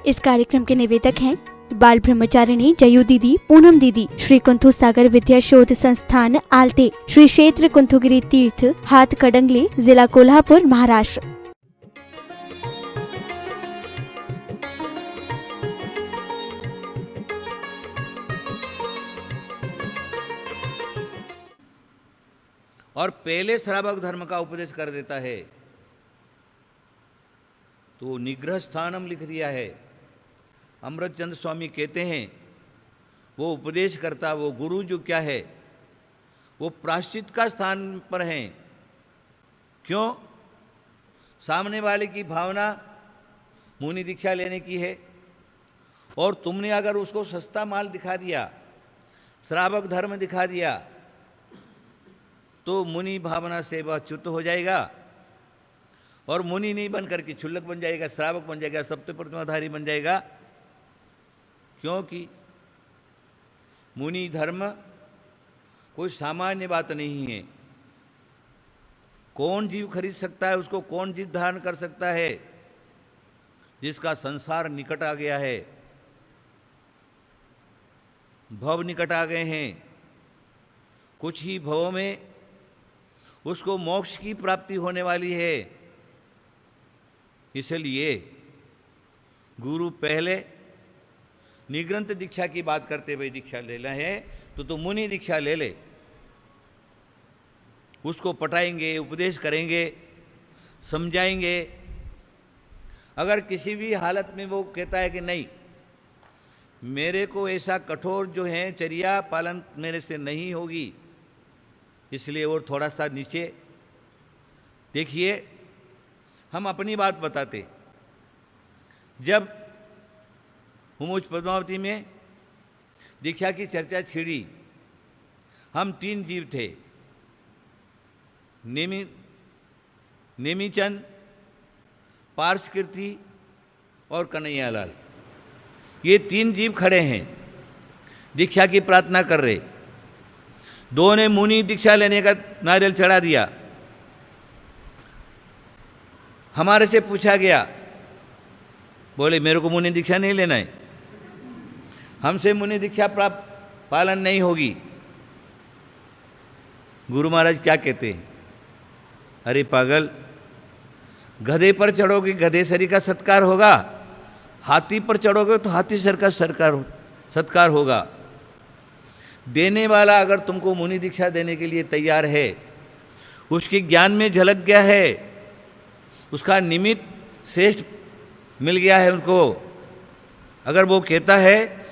इस कार्यक्रम के निवेदक हैं बाल ब्रह्मचारिणी जयू दीदी, पूनम दीदी, श्री कुंथु सागर विद्या शोध संस्थान आलते, श्री क्षेत्र कुंथुगिरी तीर्थ हाथ कडंगले, जिला कोल्हापुर, महाराष्ट्र। और पहले श्रावक धर्म का उपदेश कर देता है, तो निग्रह स्थानम लिख दिया है। अमृतचंद स्वामी कहते हैं वो उपदेश करता, वो गुरु जो क्या है, वो प्रायश्चित का स्थान पर है। क्यों? सामने वाले की भावना मुनि दीक्षा लेने की है, और तुमने अगर उसको सस्ता माल दिखा दिया, श्रावक धर्म दिखा दिया, तो मुनि भावना से वह च्युत हो जाएगा और मुनि नहीं बन करके क्षुल्लक बन जाएगा, श्रावक बन जाएगा, सप्तप्रतिमाधारी बन जाएगा। क्योंकि मुनि धर्म कोई सामान्य बात नहीं है। कौन जीव खरीद सकता है उसको? कौन जीव धारण कर सकता है? जिसका संसार निकट आ गया है, भव निकट आ गए हैं, कुछ ही भवों में उसको मोक्ष की प्राप्ति होने वाली है। इसलिए गुरु पहले निग्रंथ दीक्षा की बात करते हुए दीक्षा लेना है तो मुनि दीक्षा ले ले, उसको पटाएंगे, उपदेश करेंगे, समझाएंगे। अगर किसी भी हालत में वो कहता है कि नहीं, मेरे को ऐसा कठोर जो है चर्या पालन मेरे से नहीं होगी, इसलिए और थोड़ा सा नीचे देखिए, हम अपनी बात बताते। जब हुमुच पद्मावती में दीक्षा की चर्चा छिड़ी, हम 3 जीव थे, नेमीचंद, पार्शकीर्ति और कन्हैयालाल। ये 3 जीव खड़े हैं, दीक्षा की प्रार्थना कर रहे। 2 ने मुनि दीक्षा लेने का नारियल चढ़ा दिया। हमारे से पूछा गया, बोले मेरे को मुनि दीक्षा नहीं लेना है, हमसे मुनि दीक्षा प्राप्त पालन नहीं होगी। गुरु महाराज क्या कहते हैं? अरे पागल, गधे पर चढ़ोगे गधे सरी का सत्कार होगा, हाथी पर चढ़ोगे तो हाथी सर का सत्कार होगा। देने वाला अगर तुमको मुनि दीक्षा देने के लिए तैयार है, उसके ज्ञान में झलक गया है, उसका निमित्त श्रेष्ठ मिल गया है उनको, अगर वो कहता है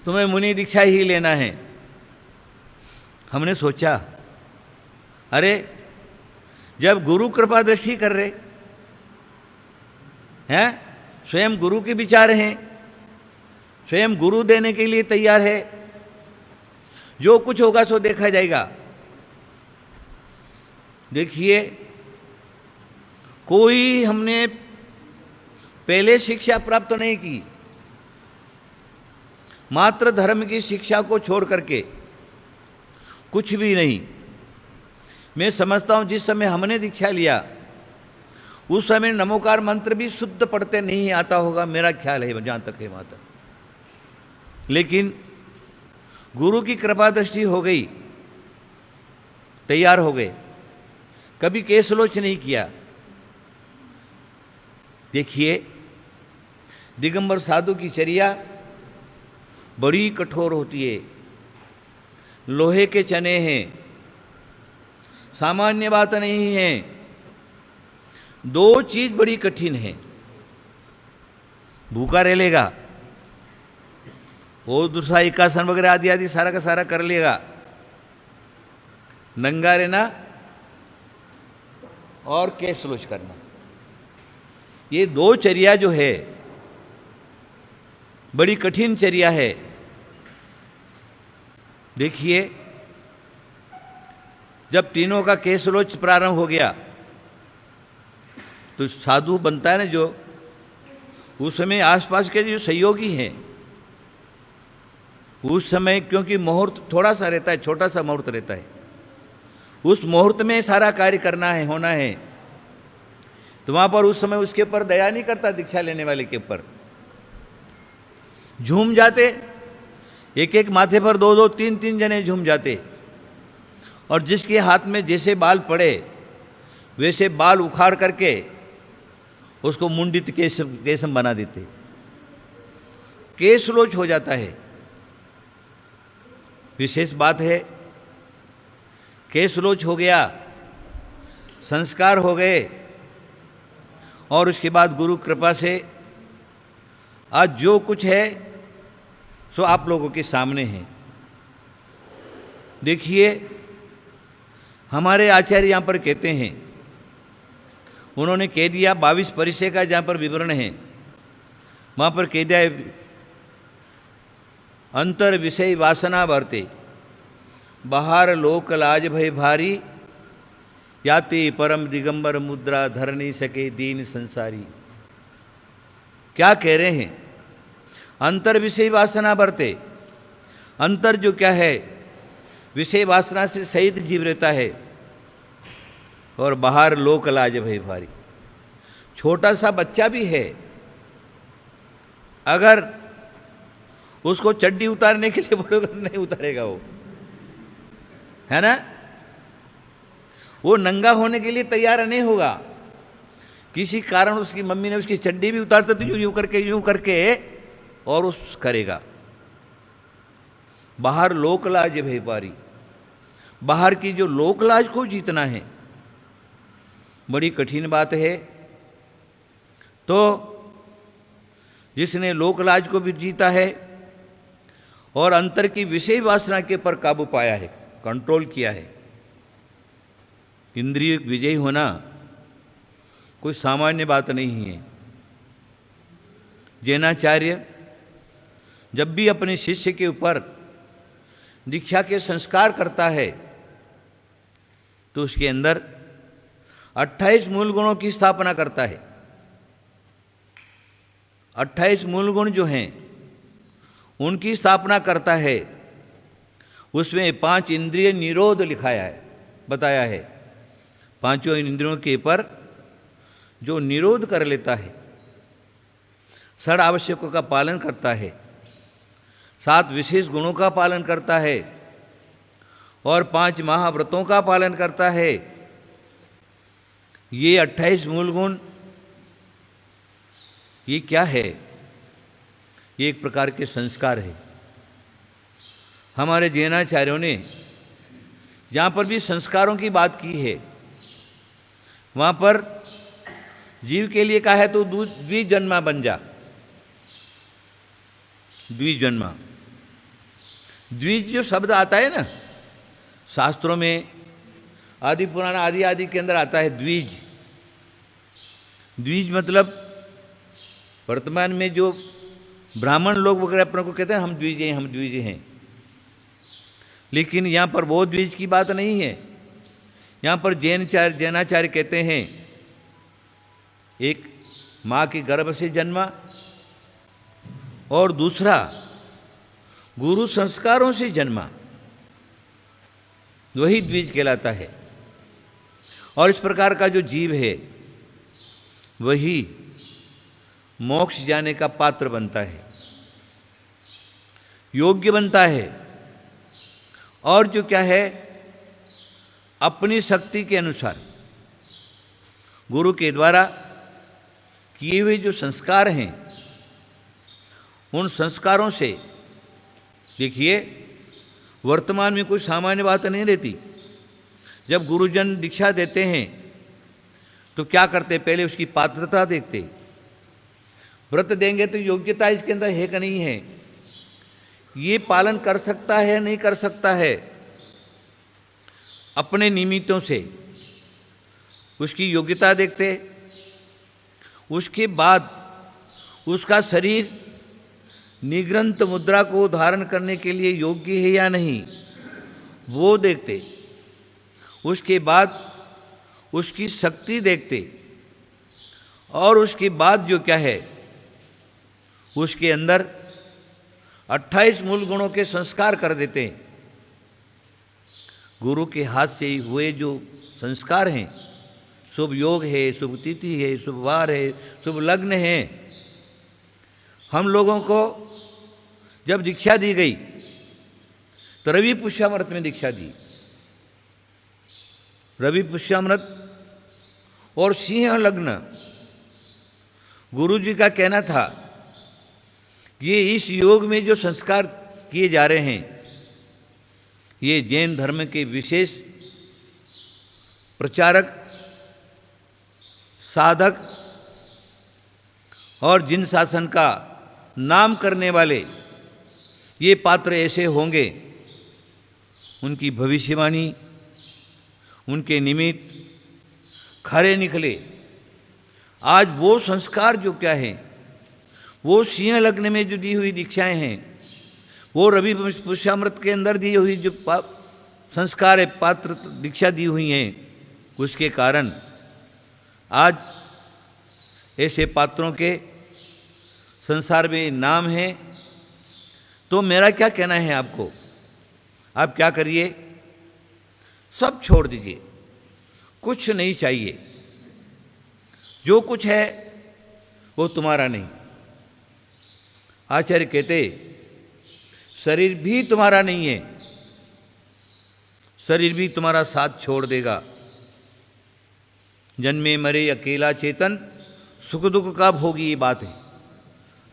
तुम्हें मुनि दीक्षा ही लेना है। हमने सोचा, अरे जब गुरु कृपा दृष्टि कर रहे हैं, स्वयं गुरु के विचार हैं, स्वयं गुरु देने के लिए तैयार है, जो कुछ होगा सो देखा जाएगा। देखिए, कोई हमने पहले शिक्षा प्राप्त नहीं की, मात्र धर्म की शिक्षा को छोड़ करके कुछ भी नहीं। मैं समझता हूं जिस समय हमने दीक्षा लिया उस समय नमोकार मंत्र भी शुद्ध पढ़ते नहीं आता होगा, मेरा ख्याल है, जहां तक है वहां तक। लेकिन गुरु की कृपा दृष्टि हो गई, तैयार हो गए, कभी केसलोच नहीं किया। देखिए, दिगंबर साधु की चर्या बड़ी कठोर होती है, लोहे के चने हैं, सामान्य बात नहीं है। 2 चीज बड़ी कठिन है, भूखा रह लेगा, वो दूसरा एकासन वगैरह आदि आदि सारा का सारा कर लेगा, नंगा रहना और केसलोच करना, ये 2 चर्या जो है बड़ी कठिन चर्या है। देखिए, जब तीनों का केसलोच प्रारंभ हो गया तो साधु बनता है ना जो, उस समय आसपास के जो सहयोगी हैं, उस समय क्योंकि मुहूर्त थोड़ा सा रहता है, छोटा सा मुहूर्त रहता है, उस मुहूर्त में सारा कार्य करना है, होना है। तो वहां पर उस समय उसके ऊपर दया नहीं करता, दीक्षा लेने वाले के ऊपर झूम जाते, एक एक माथे पर दो दो तीन तीन जने झूम जाते, और जिसके हाथ में जैसे बाल पड़े वैसे बाल उखाड़ करके उसको मुंडित केसम बना देते, केसलोच हो जाता है। विशेष बात है, केसलोच हो गया, संस्कार हो गए, और उसके बाद गुरु कृपा से आज जो कुछ है सो आप लोगों के सामने है। देखिए, हमारे आचार्य यहाँ पर कहते हैं, उन्होंने कह दिया 22 परिचय का जहाँ पर विवरण है, वहाँ पर कह दिया है, अंतर विषय वासना वर्ते, बाहर लोक लाज भय भारी, याते परम दिगंबर मुद्रा धर नहीं सके दीन संसारी। क्या कह रहे हैं? अंतर विषय वासना बरते, अंतर जो क्या है विषय वासना से सहित जीव रहता है, और बाहर लोक लाज भय भारी। छोटा सा बच्चा भी है, अगर उसको चड्डी उतारने के लिए बोलोगे तो नहीं उतारेगा वो, है ना? वो नंगा होने के लिए तैयार नहीं होगा। किसी कारण उसकी मम्मी ने उसकी चड्डी भी उतारते तो यूं करके और उस करेगा। बाहर लोकलाज भेपारी, बाहर की जो लोकलाज को जीतना है बड़ी कठिन बात है। तो जिसने लोकलाज को भी जीता है और अंतर की विषय वासना के पर काबू पाया है, कंट्रोल किया है, इंद्रिय विजयी होना कोई सामान्य बात नहीं है। जैनाचार्य जब भी अपने शिष्य के ऊपर दीक्षा के संस्कार करता है तो उसके अंदर 28 मूल गुणों की स्थापना करता है। 28 मूल गुण जो हैं उनकी स्थापना करता है। उसमें 5 इंद्रिय निरोध लिखाया है, बताया है। पांचों इंद्रियों के पर जो निरोध कर लेता है, षड आवश्यकों का पालन करता है, 7 विशेष गुणों का पालन करता है और 5 महाव्रतों का पालन करता है, ये 28 मूल गुण ये क्या है? ये एक प्रकार के संस्कार है। हमारे जैनाचार्यों ने जहाँ पर भी संस्कारों की बात की है वहाँ पर जीव के लिए कहा है तो द्विजन्मा बन जा। द्विजन्मा, द्विज जो शब्द आता है ना शास्त्रों में, आदि पुराण आदि आदि के अंदर आता है द्विज। द्विज मतलब वर्तमान में जो ब्राह्मण लोग वगैरह अपने को कहते हैं हम द्विज हैं, हम द्विज हैं, लेकिन यहाँ पर वो द्विज की बात नहीं है। यहाँ पर जैनाचार्य कहते हैं एक माँ के गर्भ से जन्मा और दूसरा गुरु संस्कारों से जन्मा, वही द्विज कहलाता है। और इस प्रकार का जो जीव है वही मोक्ष जाने का पात्र बनता है, योग्य बनता है। और जो क्या है अपनी शक्ति के अनुसार गुरु के द्वारा किए हुए जो संस्कार हैं उन संस्कारों से, देखिए वर्तमान में कोई सामान्य बात नहीं रहती। जब गुरुजन दीक्षा देते हैं तो क्या करते? पहले उसकी पात्रता देखते। व्रत देंगे तो योग्यता इसके अंदर है कि नहीं है, ये पालन कर सकता है नहीं कर सकता है, अपने निमित्तों से उसकी योग्यता देखते। उसके बाद उसका शरीर निग्रंथ मुद्रा को धारण करने के लिए योग्य है या नहीं वो देखते। उसके बाद उसकी शक्ति देखते और उसके बाद जो क्या है उसके अंदर 28 मूल गुणों के संस्कार कर देते हैं। गुरु के हाथ से हुए जो संस्कार हैं शुभ योग है, शुभ तिथि है, शुभ वार है, शुभ लग्न है। हम लोगों को जब दीक्षा दी गई तो रवि पुष्यामृत में दीक्षा दी। रवि पुष्यामृत और सिंह लग्न, गुरु जी का कहना था ये इस योग में जो संस्कार किए जा रहे हैं ये जैन धर्म के विशेष प्रचारक, साधक और जिन शासन का नाम करने वाले ये पात्र ऐसे होंगे, उनकी भविष्यवाणी, उनके निमित्त खरे निकले। आज वो संस्कार जो क्या है, वो सिंह लग्न में जो दी हुई दीक्षाएं हैं, वो रवि पुष्यामृत के अंदर दी हुई जो संस्कार है, पात्र दीक्षा दी हुई हैं, उसके कारण आज ऐसे पात्रों के संसार में नाम है। तो मेरा क्या कहना है आपको, आप क्या करिए, सब छोड़ दीजिए, कुछ नहीं चाहिए। जो कुछ है वो तुम्हारा नहीं। आचार्य कहते शरीर भी तुम्हारा नहीं है, शरीर भी तुम्हारा साथ छोड़ देगा। जन्मे मरे अकेला चेतन, सुख दुख का भोगी, ये बात है।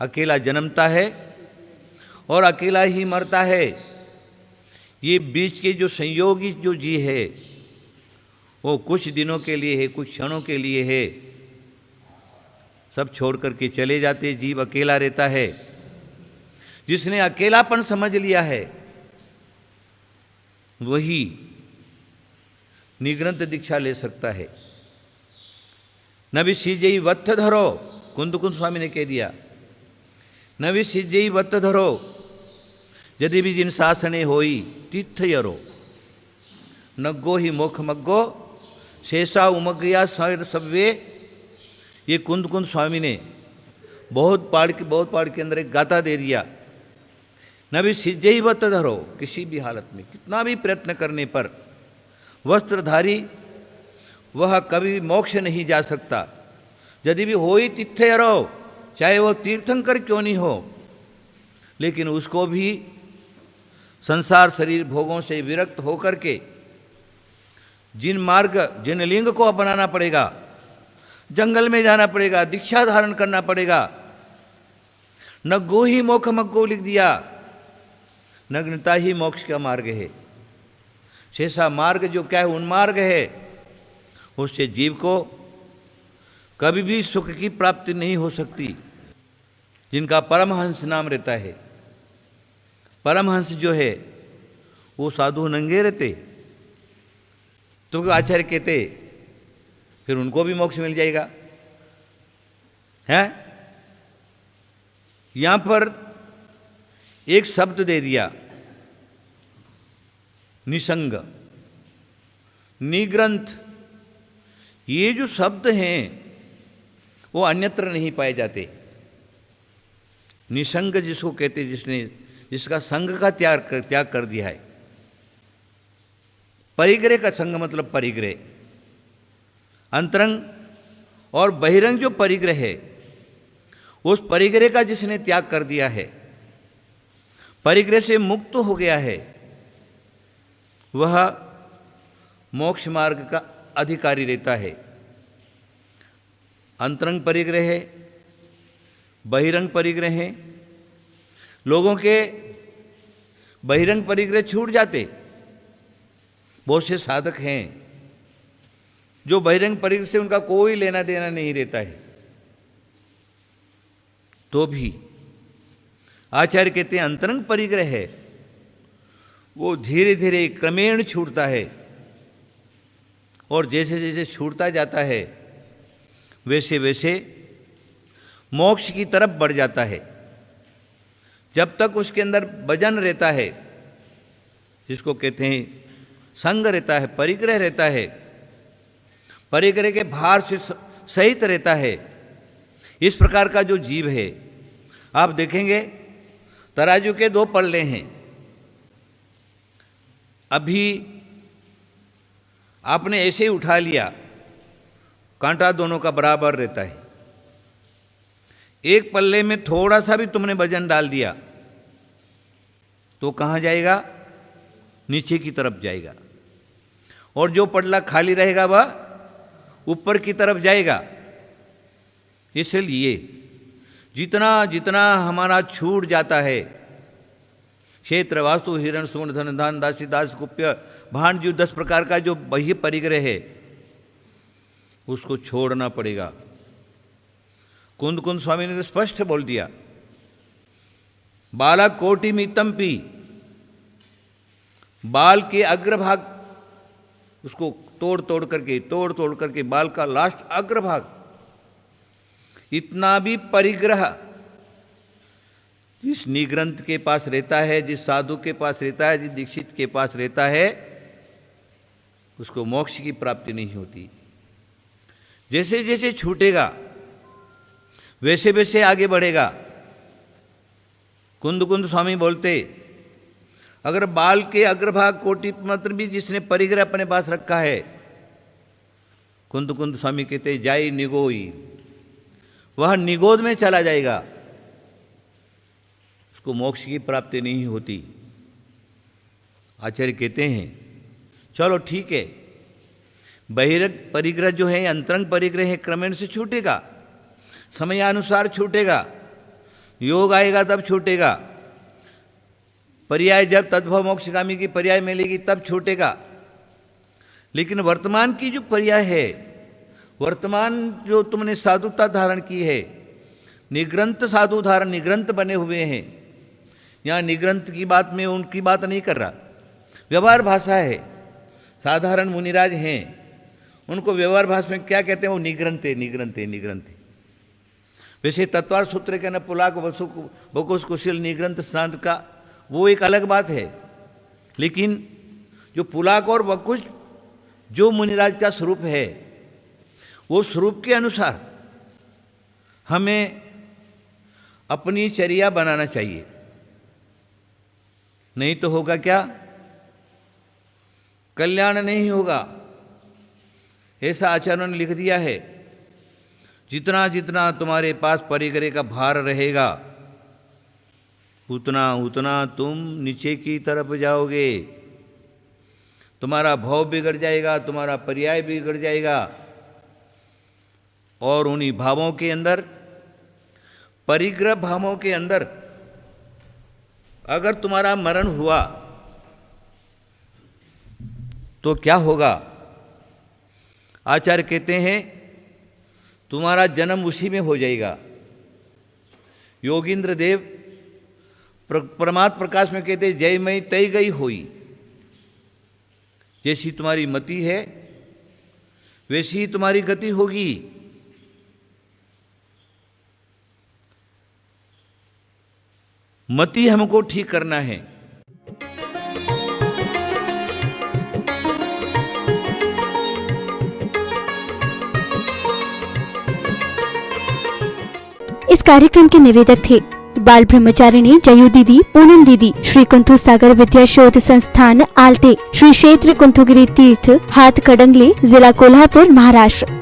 अकेला जन्मता है और अकेला ही मरता है। ये बीच के जो संयोगी जो जी है वो कुछ दिनों के लिए है, कुछ क्षणों के लिए है। सब छोड़ करके चले जाते, जीव अकेला रहता है। जिसने अकेलापन समझ लिया है वही निग्रंथ दीक्षा ले सकता है। नवि सिजई वत्थ धरो, कुंद स्वामी ने कह दिया, नवि सिजई वत्थ धरो, यदि भी जिन शासने होई तीर्थ यरो, नग्गो ही मोख मग्गो, शेषा उमग्गया सव्वे। ये कुंद स्वामी ने बहुत पाड़ के अंदर एक गाथा दे दिया। नवि सिजई वत्थ धरो, किसी भी हालत में कितना भी प्रयत्न करने पर वस्त्रधारी वह कभी मोक्ष नहीं जा सकता। यदि भी होई तीर्थ यरो, चाहे वो तीर्थंकर क्यों नहीं हो, लेकिन उसको भी संसार शरीर भोगों से विरक्त होकर के जिन मार्ग, जिन लिंग को अपनाना पड़ेगा, जंगल में जाना पड़ेगा, दीक्षा धारण करना पड़ेगा। नग्गो ही मोक्ष मग्गो लिख दिया, नग्नता ही मोक्ष का मार्ग है। शेषा मार्ग जो क्या है, उन्मार्ग है, उससे जीव को कभी भी सुख की प्राप्ति नहीं हो सकती। जिनका परमहंस नाम रहता है, परमहंस जो है वो साधु नंगे रहते, तो आचार्य कहते फिर उनको भी मोक्ष मिल जाएगा। है यहां पर एक शब्द दे दिया, निसंग, निग्रंथ। ये जो शब्द हैं वो अन्यत्र नहीं पाए जाते। निसंग जिसको कहते, जिसका संग का त्याग कर दिया है। परिग्रह का संग मतलब परिग्रह, अंतरंग और बहिरंग जो परिग्रह है, उस परिग्रह का जिसने त्याग कर दिया है, परिग्रह से मुक्त हो गया है, वह मोक्ष मार्ग का अधिकारी रहता है। अंतरंग परिग्रह है, बहिरंग परिग्रह है। लोगों के बहिरंग परिग्रह छूट जाते। बहुत से साधक हैं जो बहिरंग परिग्रह से उनका कोई लेना देना नहीं रहता है, तो भी आचार्य कहते हैं अंतरंग परिग्रह है, वो धीरे धीरे क्रमेण छूटता है। और जैसे जैसे छूटता जाता है वैसे वैसे मोक्ष की तरफ बढ़ जाता है। जब तक उसके अंदर वजन रहता है, जिसको कहते हैं संग रहता है, परिग्रह रहता है, परिग्रह के भार से सहित रहता है, इस प्रकार का जो जीव है, आप देखेंगे तराजू के दो पल्ले हैं। अभी आपने ऐसे ही उठा लिया कांटा दोनों का बराबर रहता है। एक पल्ले में थोड़ा सा भी तुमने वजन डाल दिया तो कहाँ जाएगा? नीचे की तरफ जाएगा, और जो पल्ला खाली रहेगा वह ऊपर की तरफ जाएगा। इसलिए जितना जितना हमारा छूट जाता है, क्षेत्र, वास्तु, हिरण, सुवर्ण, धन, धान, दासी, दास, गुप्य, भांड, जो 10 प्रकार का जो बाह्य परिग्रह है उसको छोड़ना पड़ेगा। कुंद कुंद स्वामी ने तो स्पष्ट बोल दिया, बाला कोटि मितम पी, बाल के अग्रभाग उसको तोड़ तोड़ करके बाल का लास्ट अग्रभाग इतना भी परिग्रह जिस निग्रंथ के पास रहता है, जिस साधु के पास रहता है, जिस दीक्षित के पास रहता है, उसको मोक्ष की प्राप्ति नहीं होती। जैसे जैसे छूटेगा वैसे वैसे आगे बढ़ेगा। कुंद कुंद स्वामी बोलते, अगर बाल के अग्रभाग कोटि मात्र भी जिसने परिग्रह अपने पास रखा है, कुंद कुंद स्वामी कहते जाई निगोई, वह निगोद में चला जाएगा, उसको मोक्ष की प्राप्ति नहीं होती। आचार्य कहते हैं चलो ठीक है, बहिरंग परिग्रह जो है, अंतरंग परिग्रह है, क्रमेण से छूटेगा, समयानुसार छूटेगा, योग आएगा तब छूटेगा, पर्याय जब तद्भव मोक्षगामी की पर्याय मिलेगी तब छूटेगा। लेकिन वर्तमान की जो पर्याय है, वर्तमान जो तुमने साधुता धारण की है, निग्रंथ साधु धारण, निग्रंथ बने हुए हैं। यहाँ निग्रंथ की बात में उनकी बात नहीं कर रहा, व्यवहार भाषा है। साधारण मुनिराज हैं, उनको व्यवहार भाषा में क्या कहते हैं? वो निग्रंथे निग्रंथे निग्रंथे। वैसे तत्वार सूत्र के न पुलाक बकुश कुशल निग्रंथ स्नान का वो एक अलग बात है, लेकिन जो पुलाक और वकुश जो मुनिराज का स्वरूप है, वो स्वरूप के अनुसार हमें अपनी चर्या बनाना चाहिए। नहीं तो होगा क्या? कल्याण नहीं होगा। ऐसा आचार्यों ने लिख दिया है, जितना जितना तुम्हारे पास परिग्रह का भार रहेगा उतना उतना तुम नीचे की तरफ जाओगे। तुम्हारा भाव बिगड़ जाएगा, तुम्हारा पर्याय बिगड़ जाएगा, और उन्हीं भावों के अंदर, परिग्रह भावों के अंदर अगर तुम्हारा मरण हुआ तो क्या होगा? आचार्य कहते हैं तुम्हारा जन्म उसी में हो जाएगा। योगींद्र देव परमात्म प्रकाश में कहते जय मई तय गई होई। जैसी तुम्हारी मति है वैसी ही तुम्हारी गति होगी। मति हमको ठीक करना है। इस कार्यक्रम के निवेदक थे बाल ब्रह्मचारिणी जयू दीदी, पूनम दीदी, श्री कुंथु सागर विद्या शोध संस्थान आलते, श्री क्षेत्र कुंथुगिरी तीर्थ हाथ कडंगले, जिला कोल्हापुर, महाराष्ट्र।